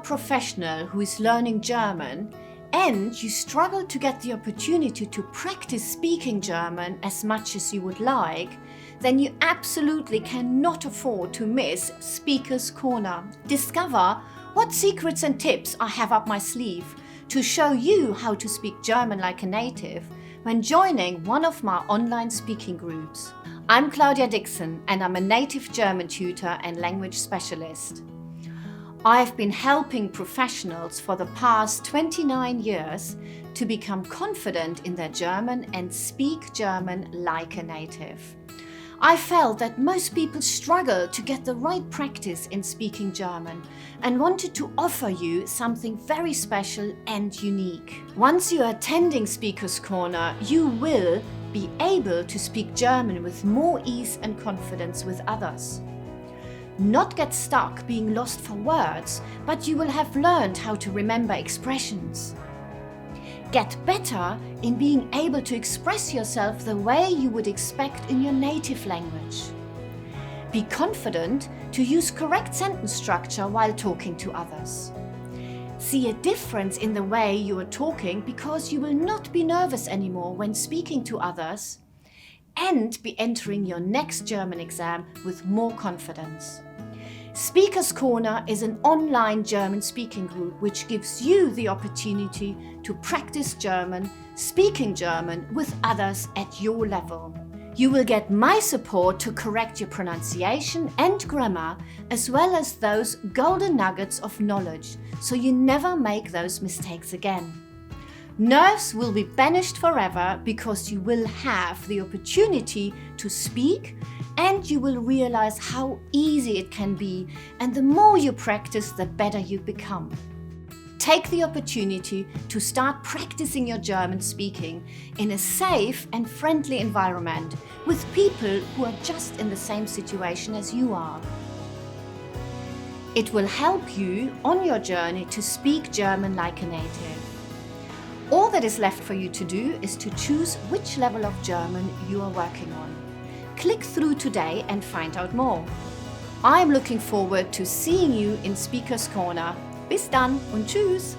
professional who is learning German and you struggle to get the opportunity to practice speaking German as much as you would like, then you absolutely cannot afford to miss Speaker's Corner. Discover what secrets and tips I have up my sleeve to show you how to speak German like a native when joining one of my online speaking groups. I'm Claudia Dixon and I'm a native German tutor and language specialist. I've been helping professionals for the past 29 years to become confident in their German and speak German like a native. I felt that most people struggle to get the right practice in speaking German and wanted to offer you something very special and unique. Once you are attending Speaker's Corner, you will be able to speak German with more ease and confidence with others. Not get stuck being lost for words, but you will have learned how to remember expressions. Get better in being able to express yourself the way you would expect in your native language. Be confident to use correct sentence structure while talking to others. See a difference in the way you are talking because you will not be nervous anymore when speaking to others, and be entering your next German exam with more confidence. Speaker's Corner is an online German speaking group which gives you the opportunity to practice German, speaking German with others at your level. You will get my support to correct your pronunciation and grammar, as well as those golden nuggets of knowledge, so you never make those mistakes again. Nerves will be banished forever because you will have the opportunity to speak and you will realize how easy it can be, and the more you practice, the better you become. Take the opportunity to start practicing your German speaking in a safe and friendly environment with people who are just in the same situation as you are. It will help you on your journey to speak German like a native. All that is left for you to do is to choose which level of German you are working on. Click through today and find out more. I'm looking forward to seeing you in Speaker's Corner. Bis dann und tschüss!